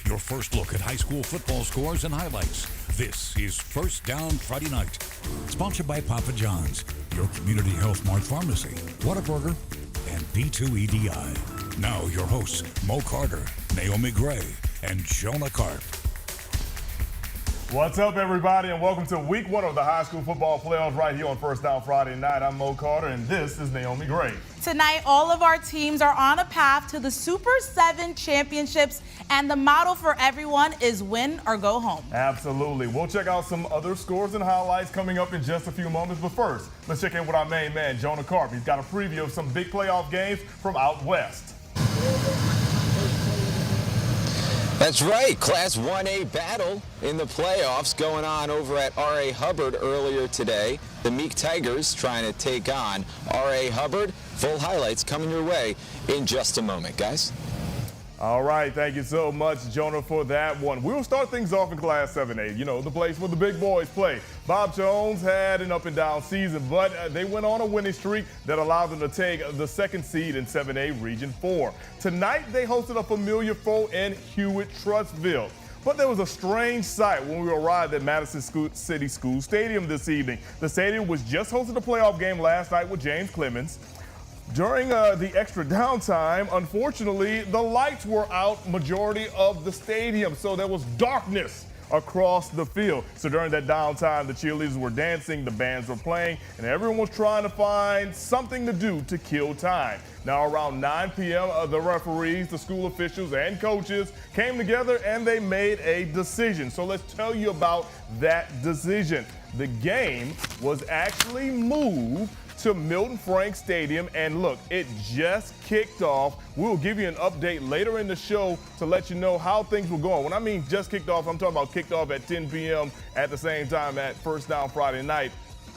your first look at high school football scores and highlights. This is First Down Friday Night, sponsored by Papa John's, your community health mart pharmacy, Whataburger, and B2EDI. Now your hosts, Mo Carter, Naomi Gray, and Jonah Karp. What's up, everybody, and welcome to week one of the high school football playoffs right here on First Down Friday Night. I'm Mo Carter, and this is Naomi Gray. Tonight, all of our teams are on a path to the Super 7 championships, and the motto for everyone is win or go home. Absolutely. We'll check out some other scores and highlights coming up in just a few moments, but first, let's check in with our main man, Jonah Karp. He's got a preview of some big playoff games from out west. That's right, Class 1A battle in the playoffs going on over at R.A. Hubbard earlier today. The Meek Tigers trying to take on R.A. Hubbard. Full highlights coming your way in just a moment, guys. All right, thank you so much, Jonah, for that one. We'll start things off in Class 7A, you know, the place where the big boys play. Bob Jones had an up-and-down season, but they went on a winning streak that allowed them to take the second seed in 7A Region 4. Tonight, they hosted a familiar foe in Hewitt-Trussville. But there was a strange sight when we arrived at Madison City School Stadium this evening. The stadium was just hosting a playoff game last night with James Clemon. During the extra downtime, unfortunately, the lights were out majority of the stadium, so there was darkness across the field. So during that downtime, the cheerleaders were dancing, the bands were playing, and everyone was trying to find something to do to kill time. Now around 9 p.m., the referees, the school officials, and coaches came together and they made a decision. So let's tell you about that decision. The game was actually moved to Milton Frank Stadium, and look, it just kicked off. We'll give you an update later in the show to let you know how things were going. When I mean just kicked off, I'm talking about kicked off at 10 p.m. at the same time at First Down Friday Night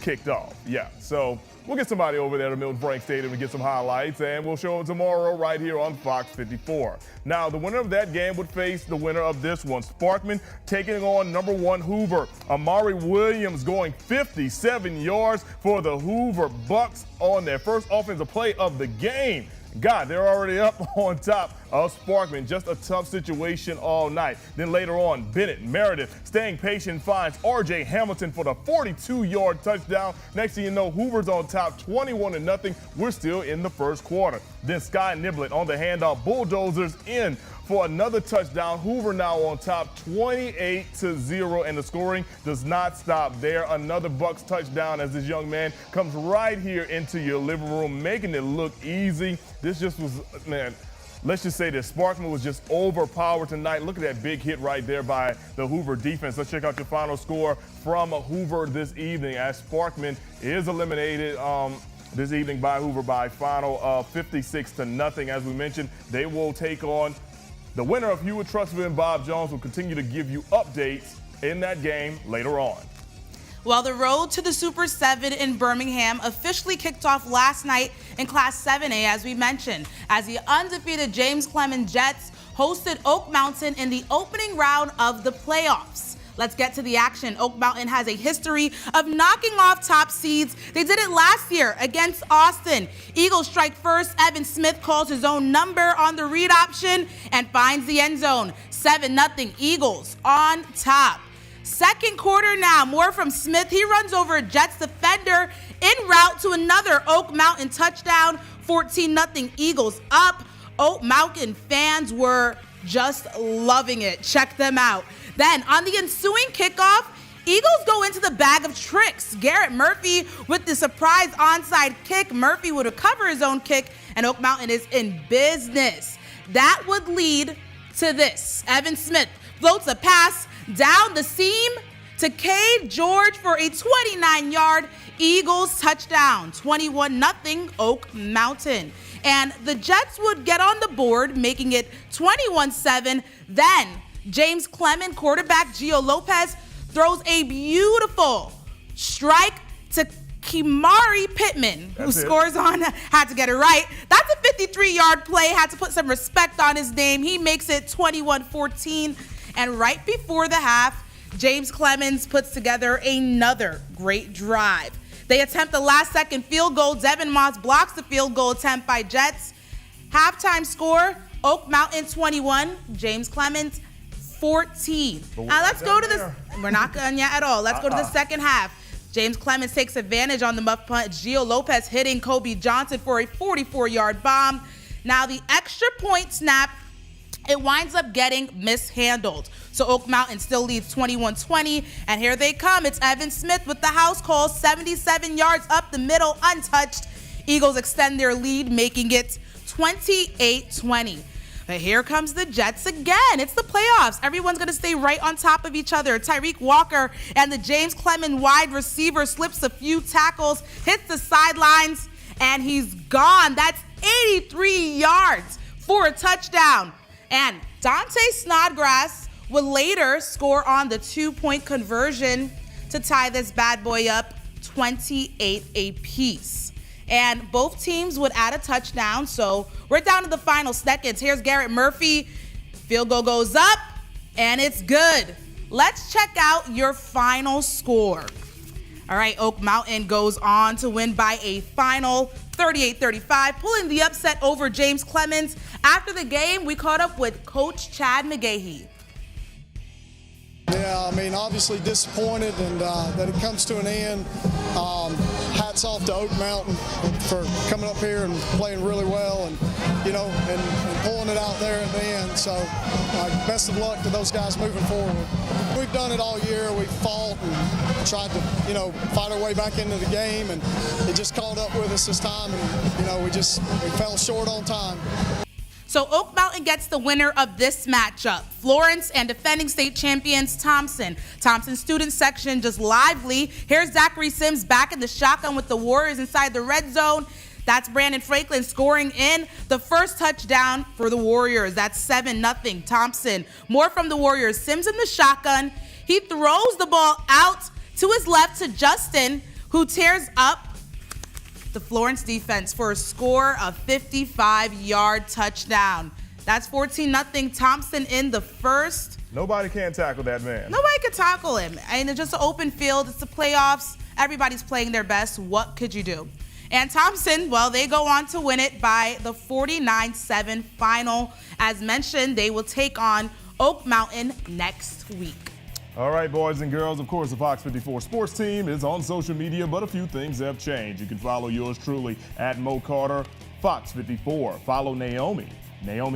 kicked off. Yeah, so we'll get somebody over there to Milton Frank Stadium to get some highlights, and we'll show them tomorrow right here on Fox 54. Now, the winner of that game would face the winner of this one, Sparkman taking on number 1 Hoover. Amari Williams going 57 yards for the Hoover Bucks on their first offensive play of the game. God, they're already up on top of Sparkman. Just a tough situation all night. Then later on, Bennett Meredith staying patient finds R.J. Hamilton for the 42-yard touchdown. Next thing you know, Hoover's on top 21-0. We're still in the first quarter. Then Sky Niblett on the handoff, bulldozers in for another touchdown. Hoover now on top 28-0, and the scoring does not stop there. Another Bucks touchdown as this young man comes right here into your living room, making it look easy. This just was, man, let's just say this, Sparkman was just overpowered tonight. Look at that big hit right there by the Hoover defense. Let's check out your final score from Hoover this evening as Sparkman is eliminated this evening by Hoover by a final of 56-0. As we mentioned, they will take on the winner of Hewitt-Trussville, and Bob Jones will continue to give you updates in that game later on. Well, the road to the Super 7 in Birmingham officially kicked off last night in Class 7A, as we mentioned, as the undefeated James Clemon Jets hosted Oak Mountain in the opening round of the playoffs. Let's get to the action. Oak Mountain has a history of knocking off top seeds. They did it last year against Austin. Eagles strike first. Evan Smith calls his own number on the read option and finds the end zone. 7-0 Eagles on top. Second quarter now, more from Smith. He runs over a Jets defender en route to another Oak Mountain touchdown. 14-0 Eagles up. Oak Mountain fans were just loving it. Check them out. Then on the ensuing kickoff, Eagles go into the bag of tricks. Garrett Murphy with the surprise onside kick. Murphy would recover his own kick, and Oak Mountain is in business. That would lead to this. Evan Smith floats a pass down the seam to Cade George for a 29-yard Eagles touchdown. 21-0 Oak Mountain. And the Jets would get on the board, making it 21-7. Then James Clemon, quarterback Gio Lopez, throws a beautiful strike to Kimari Pittman, who scores on, had to get it right. That's a 53-yard play, had to put some respect on his name. He makes it 21-14. And right before the half, James Clemens puts together another great drive. They attempt the last-second field goal. Devin Moss blocks the field goal attempt by Jets. Halftime score, Oak Mountain 21, James Clemens 14. Now let's go to the. We're not done yet at all. Let's go to the second half. James Clemon takes advantage on the muff punt. Gio Lopez hitting Kobe Johnson for a 44-yard bomb. Now the extra point snap, it winds up getting mishandled. So Oak Mountain still leads 21-20, and here they come. It's Evan Smith with the house call, 77 yards up the middle, untouched. Eagles extend their lead, making it 28-20. But here comes the Jets again. It's the playoffs. Everyone's going to stay right on top of each other. Tyreek Walker and the James Clemon wide receiver slips a few tackles, hits the sidelines, and he's gone. That's 83 yards for a touchdown. And Dante Snodgrass would later score on the 2-point conversion to tie this bad boy up 28 apiece. And both teams would add a touchdown, so we're down to the final seconds. Here's Garrett Murphy. Field goal goes up, and it's good. Let's check out your final score. All right, Oak Mountain goes on to win by a final 38-35, pulling the upset over James Clemens. After the game, we caught up with Coach Chad McGahee. Yeah, I mean, obviously disappointed and that it comes to an end. Hats off to Oak Mountain for coming up here and playing really well and, you know, and pulling it out there at the end. So best of luck to those guys moving forward. We've done it all year. We've fought and tried to, you know, fight our way back into the game, and it just caught up with us this time, and, you know, we fell short on time. So Oak Mountain gets the winner of this matchup, Florence and defending state champions Thompson. Thompson student section just lively. Here's Zachary Sims back in the shotgun with the Warriors inside the red zone. That's Brandon Franklin scoring in the first touchdown for the Warriors. That's 7-0 Thompson. More from the Warriors. Sims in the shotgun. He throws the ball out to his left to Justin, who tears up the Florence defense for a score of 55-yard touchdown. That's 14-0 Thompson in the first. Nobody can tackle that man. Nobody could tackle him. And it's just an open field. It's the playoffs. Everybody's playing their best. What could you do? And Thompson, well, they go on to win it by the 49-7 final. As mentioned, they will take on Oak Mountain next week. All right, boys and girls, of course, the Fox 54 sports team is on social media, but a few things have changed. You can follow yours truly at Mo Carter, Fox 54. Follow Naomi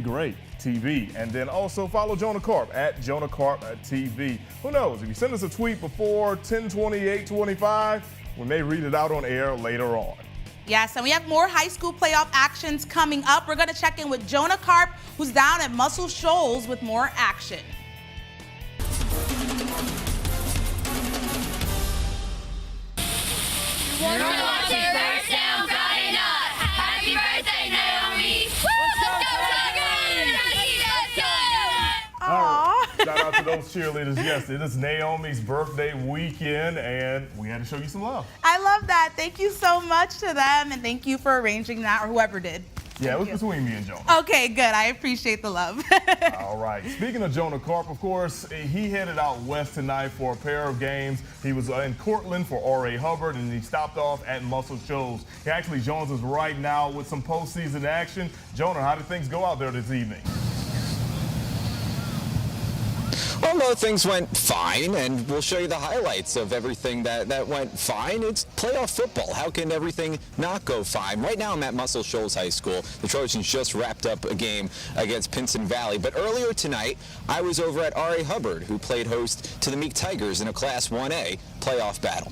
Gray TV, and then also follow Jonah Carp at Jonah Carp TV. Who knows, if you send us a tweet before 10/28/25, we may read it out on air later on. Yes, and we have more high school playoff actions coming up. We're going to check in with Jonah Carp, who's down at Muscle Shoals with more action. We're watching First Down Friday night. Happy birthday, Naomi. Aww. Shout out to those cheerleaders. Yes, it is Naomi's birthday weekend, and we had to show you some love. I love that. Thank you so much to them, and thank you for arranging that, or whoever did. Yeah, it was between me and Jonah. Okay, good. I appreciate the love. All right. Speaking of Jonah Carp, of course, he headed out west tonight for a pair of games. He was in Cortland for R.A. Hubbard, and he stopped off at Muscle Shoals. He actually joins us right now with some postseason action. Jonah, how did things go out there this evening? Well, no, things went fine, and we'll show you the highlights of everything that went fine. It's playoff football. How can everything not go fine? Right now, I'm at Muscle Shoals High School. The Trojans just wrapped up a game against Pinson Valley. But earlier tonight, I was over at R.A. Hubbard, who played host to the Meek Tigers in a Class 1A playoff battle.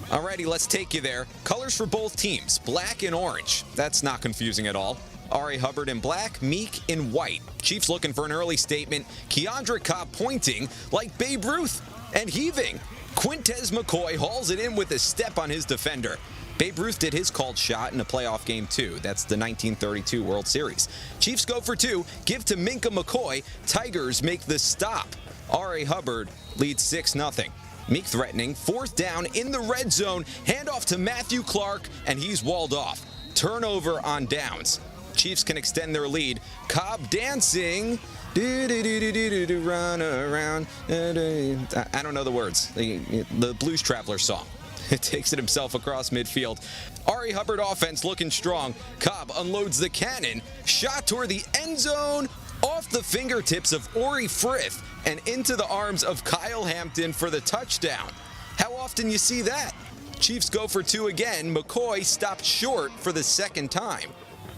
Alrighty, let's take you there. Colors for both teams, black and orange. That's not confusing at all. R.A. Hubbard in black, Meek in white. Chiefs looking for an early statement. Keandra Cobb pointing like Babe Ruth and heaving. Quintez McCoy hauls it in with a step on his defender. Babe Ruth did his called shot in a playoff game too. That's the 1932 World Series. Chiefs go for two, give to Minka McCoy. Tigers make the stop. R.A. Hubbard leads 6-0. Meek threatening, fourth down in the red zone. Handoff to Matthew Clark, and he's walled off. Turnover on downs. Chiefs can extend their lead. Cobb dancing. Run around. I don't know the words. The Blues Traveler song. It takes it himself across midfield. R.A. Hubbard offense looking strong. Cobb unloads the cannon. Shot toward the end zone. Off the fingertips of Ori Frith and into the arms of Kyle Hampton for the touchdown. How often you see that? Chiefs go for two again. McCoy stopped short for the second time.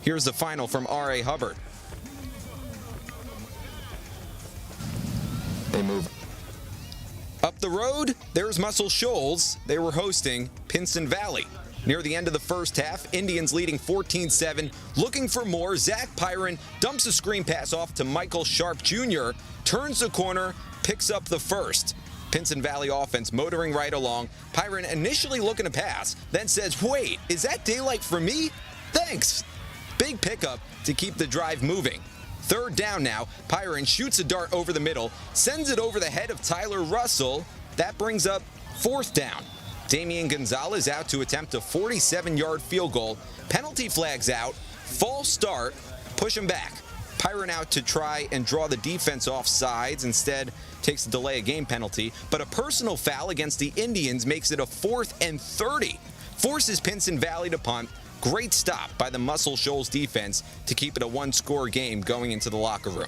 Here's the final from R.A. Hubbard. They move up the road. There's Muscle Shoals. They were hosting Pinson Valley. Near the end of the first half, Indians leading 14-7. Looking for more, Zach Pyron dumps a screen pass off to Michael Sharp Jr., turns the corner, picks up the first. Pinson Valley offense motoring right along. Pyron initially looking to pass, then says, wait, is that daylight for me? Thanks. Big pickup to keep the drive moving. Third down now, Pyron shoots a dart over the middle, sends it over the head of Tyler Russell. That brings up fourth down. Damian Gonzalez out to attempt a 47-yard field goal. Penalty flags out. False start. Push him back. Pyron out to try and draw the defense off sides. Instead, takes a delay of game penalty. But a personal foul against the Indians makes it a 4th and 30. Forces Pinson Valley to punt. Great stop by the Muscle Shoals defense to keep it a one-score game going into the locker room.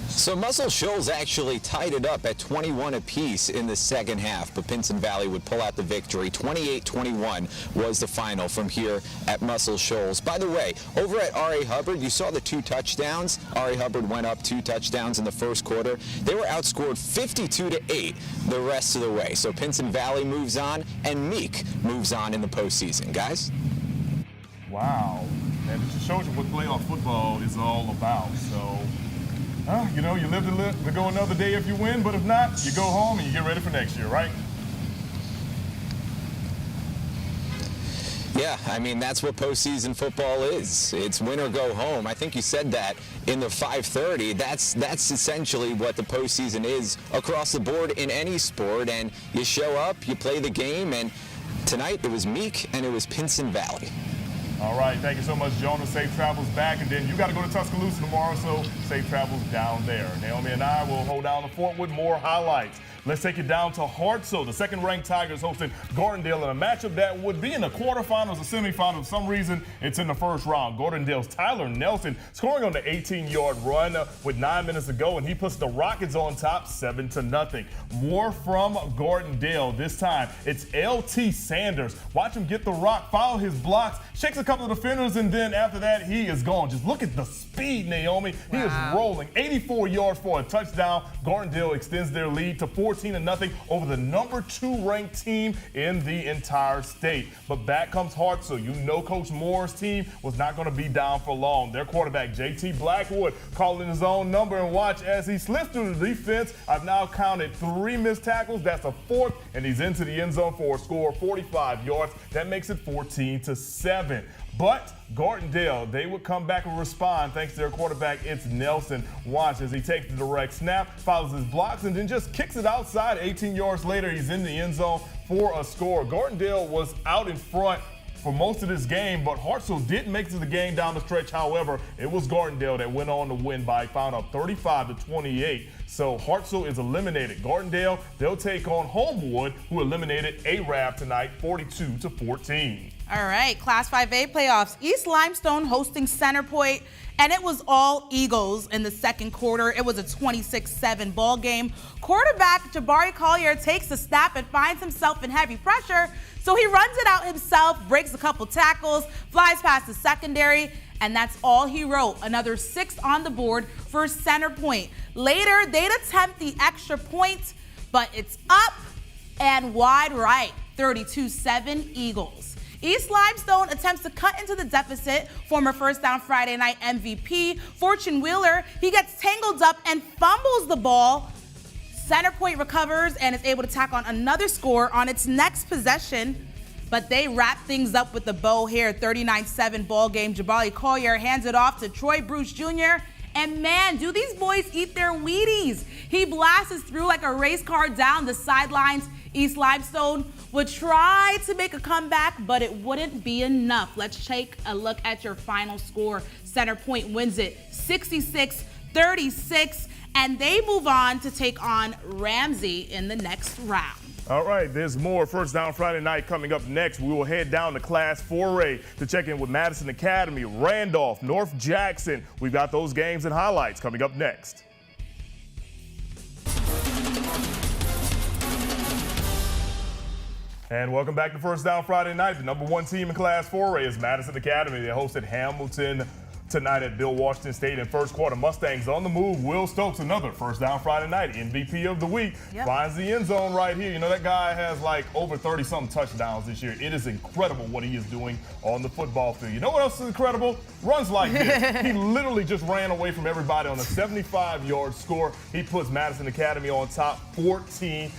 So Muscle Shoals actually tied it up at 21 apiece in the second half, but Pinson Valley would pull out the victory. 28-21 was the final from here at Muscle Shoals. By the way, over at R.A. Hubbard, you saw the 2 touchdowns. R.A. Hubbard went up 2 touchdowns in the first quarter. They were outscored 52-8 the rest of the way. So Pinson Valley moves on, and Meek moves on in the postseason. Guys? Wow. And it just shows you what playoff football is all about. So, you know, you live to go another day if you win, but if not, you go home and you get ready for next year, right? Yeah, I mean, that's what postseason football is. It's win or go home. I think you said that in the 5:30. That's essentially what the postseason is across the board in any sport. And you show up, you play the game, and tonight it was Meek and it was Pinson Valley. All right, thank you so much, Jonah. Safe travels back, and then you got to go to Tuscaloosa tomorrow, so safe travels down there. Naomi and I will hold down the fort with more highlights. Let's take it down to Hartselle. The second-ranked Tigers hosting Gordondale in a matchup that would be in the quarterfinals or semifinals. For some reason, it's in the first round. Gordondale's Tyler Nelson scoring on the 18-yard run with 9 minutes to go, and he puts the Rockets on top 7-0. More from Gordondale. This time, it's L.T. Sanders. Watch him get the rock, follow his blocks, shakes a couple of defenders, and then after that, he is gone. Just look at the speed, Naomi. Wow. He is rolling. 84 yards for a touchdown. Gordondale extends their lead to 14-0 over the number 2 ranked team in the entire state. But back comes Hartselle. You know Coach Moore's team was not going to be down for long. Their quarterback, J.T. Blackwood, calling his own number, and watch as he slips through the defense. I've now counted 3 missed tackles. That's a 4th, and he's into the end zone for a score of 45 yards. That makes it 14-7. But Gordondale, they would come back and respond thanks to their quarterback, it's Nelson. Watch as he takes the direct snap, follows his blocks, and then just kicks it outside. 18 yards later, he's in the end zone for a score. Gordondale was out in front for most of this game, but Hartselle did make it to the game down the stretch. However, it was Gordondale that went on to win by a final of 35-28. So Hartselle is eliminated. Gordondale, they'll take on Homewood, who eliminated ARAB tonight, 42-14. All right, Class 5A playoffs. East Limestone hosting Centerpoint, and it was all Eagles in the second quarter. It was a 26-7 ball game. Quarterback Jabari Collier takes a snap and finds himself in heavy pressure, so he runs it out himself, breaks a couple tackles, flies past the secondary, and that's all he wrote. Another 6 on the board for Centerpoint. Later, they'd attempt the extra point, but it's up and wide right, 32-7 Eagles. East Limestone attempts to cut into the deficit. Former First Down Friday Night MVP, Fortune Wheeler, he gets tangled up and fumbles the ball. Centerpoint recovers and is able to tack on another score on its next possession. But they wrap things up with the bow here, 39-7 ball game. Jabari Collier hands it off to Troy Bruce Jr. And man, do these boys eat their Wheaties. He blasts through like a race car down the sidelines. East Limestone would try to make a comeback, but it wouldn't be enough. Let's take a look at your final score. Centerpoint wins it 66-36, and they move on to take on Ramsey in the next round. All right, there's more First Down Friday night coming up next. We will head down to Class 4A to check in with Madison Academy, Randolph, North Jackson. We've got those games and highlights coming up next. And welcome back to First Down Friday night. The number one team in Class 4A is Madison Academy. They hosted Hamilton tonight at Bill Washington State in first quarter. Mustangs on the move. Will Stokes, another First Down Friday night MVP of the week, finds the end zone right here. You know, that guy has like over 30-something touchdowns this year. It is incredible what he is doing on the football field. You know what else is incredible? Runs like this. He literally just ran away from everybody on a 75-yard score. He puts Madison Academy on top 14-0,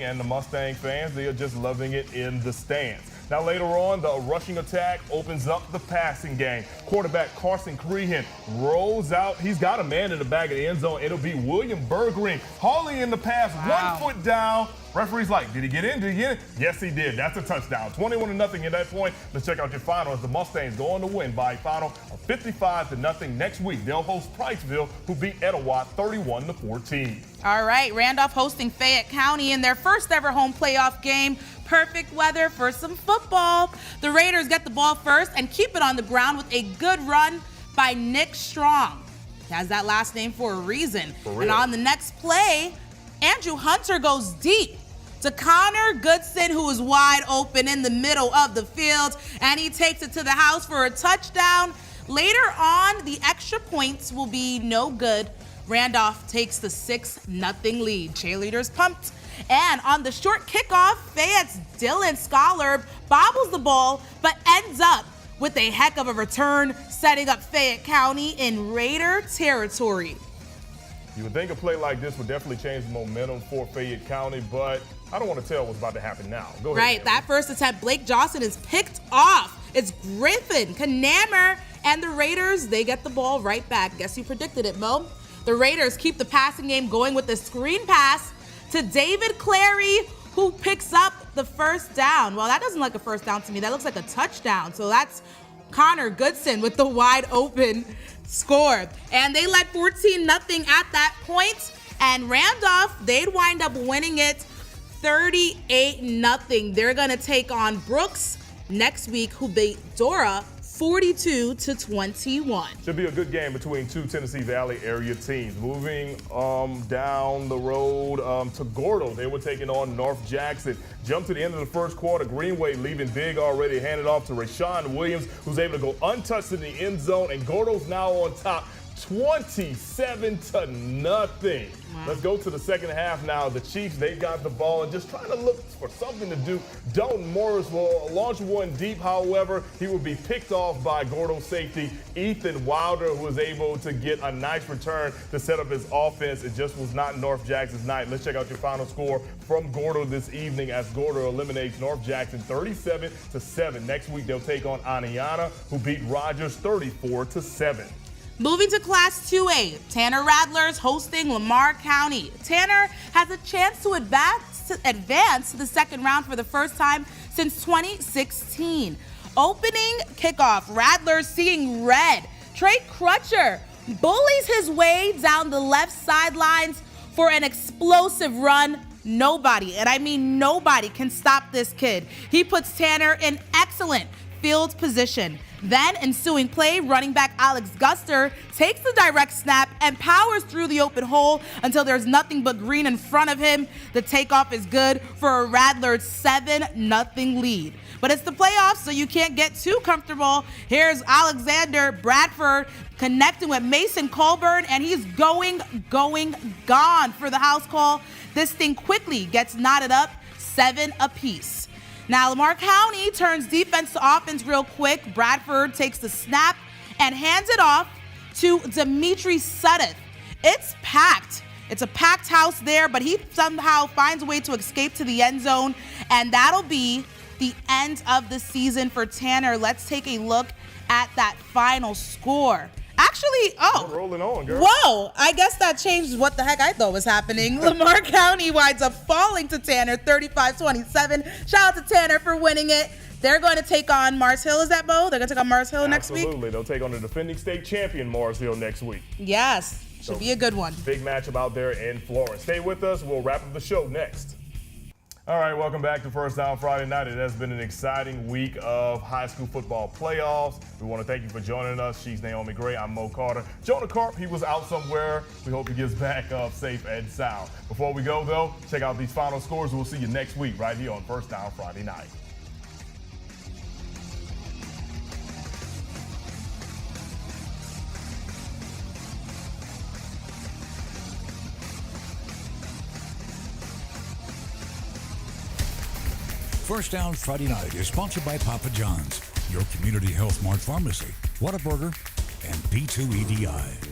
and the Mustang fans, they are just loving it in the stands. Now later on, the rushing attack opens up the passing game. Quarterback Carson Crehan rolls out. He's got a man in the back of the end zone. It'll be William Bergring hauling in the pass, 1 foot down. Referee's like, did he get in? Did he get in? Yes, he did. That's a touchdown. 21-0 at that point. Let's check out your final as the Mustangs go on to win by a final of 55-0 next week. They'll host Priceville, who beat Etowah 31-14. All right, Randolph hosting Fayette County in their first ever home playoff game. Perfect weather for some football. The Raiders get the ball first and keep it on the ground with a good run by Nick Strong. He has that last name for a reason. And on the next play, Andrew Hunter goes deep to Connor Goodson, who is wide open in the middle of the field, and he takes it to the house for a touchdown. Later on, the extra points will be no good. Randolph takes the 6-0 lead. Cheerleaders pumped. And on the short kickoff, Fayette's Dylan Scholar bobbles the ball, but ends up with a heck of a return, setting up Fayette County in Raider territory. You would think a play like this would definitely change the momentum for Fayette County, but I don't want to tell what's about to happen now. Go ahead. Right, that first attempt, Blake Johnson is picked off. It's Griffin Knammer, and the Raiders, they get the ball right back. Guess you predicted it, Mo. The Raiders keep the passing game going with a screen pass to David Clary, who picks up the first down. Well, that doesn't look like a first down to me. That looks like a touchdown. So that's Connor Goodson with the wide open score. And they led 14-0 at that point. And Randolph, they'd wind up winning it 38-0. They're going to take on Brooks next week, who beat Dora 42-21. Should be a good game between two Tennessee Valley area teams. Moving down the road to Gore, they were taking on North Jackson. Jump to the end of the first quarter. Greenway leaving big already. Handed off to Rashawn Williams, who's able to go untouched in the end zone, and Gordo's now on top 27-0. Wow. Let's go to the second half now. The Chiefs, they got the ball and just trying to look for something to do. Dalton Morris will launch one deep. However, he will be picked off by Gordo safety Ethan Wilder, who was able to get a nice return to set up his offense. It just was not North Jackson's night. Let's check out your final score from Gordo this evening as Gordo eliminates North Jackson 37-7. Next week, they'll take on Aniana, who beat Rogers 34-7. Moving to Class 2A, Tanner Rattlers hosting Lamar County. Tanner has a chance to advance to the second round for the first time since 2016. Opening kickoff, Rattlers seeing red. Trey Crutcher bullies his way down the left sidelines for an explosive run. Nobody, and I mean nobody, can stop this kid. He puts Tanner in excellent field position. Then, ensuing play, running back Alex Guster takes the direct snap and powers through the open hole until there's nothing but green in front of him. The takeoff is good for a Rattlers 7-0 lead. But it's the playoffs, so you can't get too comfortable. Here's Alexander Bradford connecting with Mason Colburn, and he's gone for the house call. This thing quickly gets knotted up, 7 apiece. Now, Lamar County turns defense to offense real quick. Bradford takes the snap and hands it off to Dimitri Sudeth. It's packed. It's a packed house there, but he somehow finds a way to escape to the end zone, and that'll be the end of the season for Tanner. Let's take a look at that final score. Actually, We're rolling on, girl. Whoa, I guess that changed what the heck I thought was happening. Lamar County winds up falling to Tanner 35-27. Shout out to Tanner for winning it. They're going to take on Mars Hill. Is that Bo? They're going to take on Mars Hill next week? Absolutely. They'll take on the defending state champion Mars Hill next week. Yes, should be a good one. Big matchup out there in Florence. Stay with us. We'll wrap up the show next. All right, welcome back to First Down Friday Night. It has been an exciting week of high school football playoffs. We want to thank you for joining us. She's Naomi Gray. I'm Mo Carter. Jonah Karp, he was out somewhere. We hope he gets back up safe and sound. Before we go, though, check out these final scores. We'll see you next week right here on First Down Friday Night. First Down Friday Night is sponsored by Papa John's, your community health mart pharmacy, Whataburger, and B2EDI.